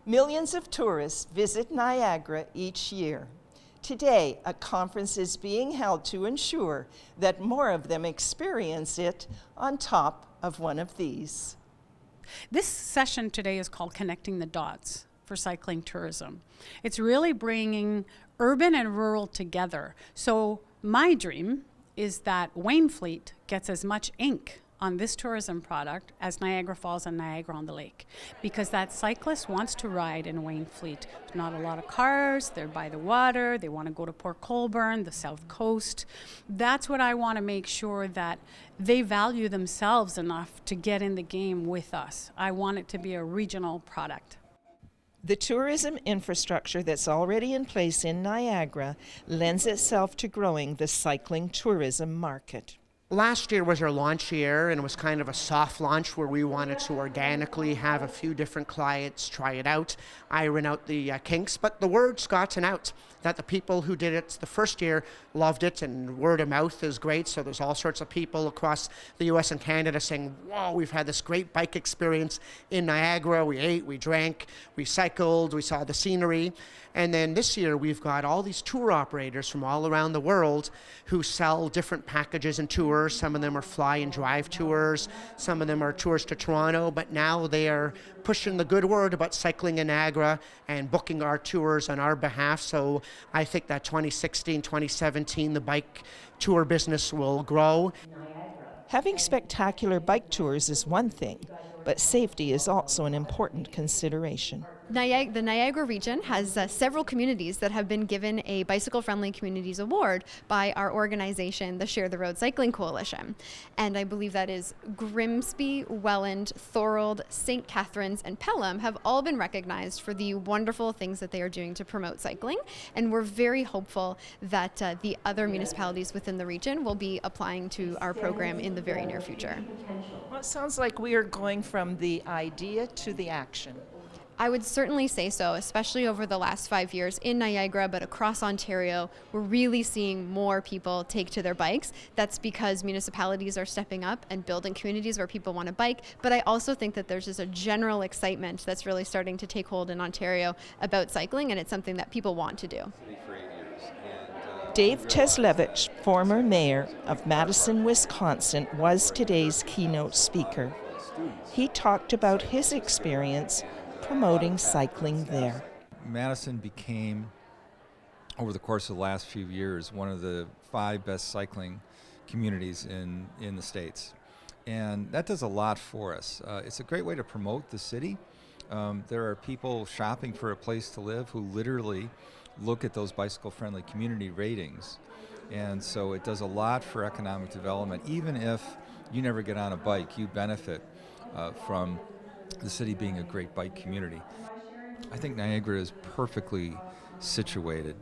Millions of tourists visit Niagara each year. Today, a conference is being held to ensure that more of them experience it on top of one of these. This session today is called Connecting the Dots for Cycling Tourism. It's really bringing urban and rural together. So my dream is that Wainfleet gets as much ink on this tourism product as Niagara Falls and Niagara-on-the-Lake, because that cyclist wants to ride in Wainfleet. There's not a lot of cars, they're by the water, they want to go to Port Colborne, the South Coast. That's what I want to make sure that they value themselves enough to get in the game with us. I want it to be a regional product. The tourism infrastructure that's already in place in Niagara lends itself to growing the cycling tourism market. Last year was our launch year, and it was kind of a soft launch where we wanted to organically have a few different clients try it out, iron out the kinks, but the word's gotten out that the people who did it the first year loved it, and word of mouth is great, so there's all sorts of people across the US and Canada saying, whoa, we've had this great bike experience in Niagara, we ate, we drank, we cycled, we saw the scenery. And then this year we've got all these tour operators from all around the world who sell different packages and tours. Some of them are fly and drive tours, some of them are tours to Toronto, but now they are pushing the good word about cycling in Niagara and booking our tours on our behalf. So I think that 2016, 2017, the bike tour business will grow. Having spectacular bike tours is one thing, but safety is also an important consideration. The Niagara region has several communities that have been given a Bicycle Friendly Communities Award by our organization, the Share the Road Cycling Coalition. And I believe that is Grimsby, Welland, Thorold, St. Catharines, and Pelham have all been recognized for the wonderful things that they are doing to promote cycling. And we're very hopeful that the other municipalities within the region will be applying to our program in the very near future. Well, it sounds like we are going from the idea to the action. I would certainly say so, especially over the last 5 years in Niagara, but across Ontario, we're really seeing more people take to their bikes. That's because municipalities are stepping up and building communities where people want to bike. But I also think that there's just a general excitement that's really starting to take hold in Ontario about cycling, and it's something that people want to do. Dave Teslevich, former mayor of Madison, Wisconsin, was today's keynote speaker. He talked about his experience promoting cycling there. Madison became, over the course of the last few years, one of the 5 best cycling communities in the States. And that does a lot for us. It's a great way to promote the city. There are people shopping for a place to live who literally look at those bicycle-friendly community ratings. And so it does a lot for economic development. Even if you never get on a bike, you benefit from the city being a great bike community. I think Niagara is perfectly situated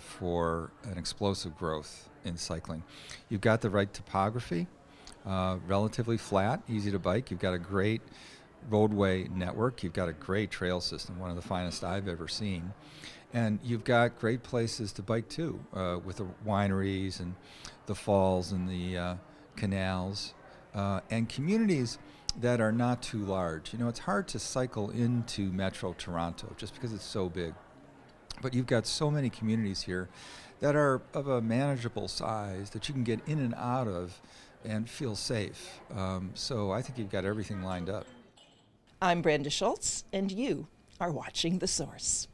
for an explosive growth in cycling. You've got the right topography, relatively flat, easy to bike. You've got a great roadway network. You've got a great trail system, one of the finest I've ever seen. And you've got great places to bike too, with the wineries and the falls and the canals, and communities that are not too large. You know, it's hard to cycle into Metro Toronto just because it's so big. But you've got so many communities here that are of a manageable size that you can get in and out of and feel safe. So I think you've got everything lined up. I'm Brenda Schultz, and you are watching The Source.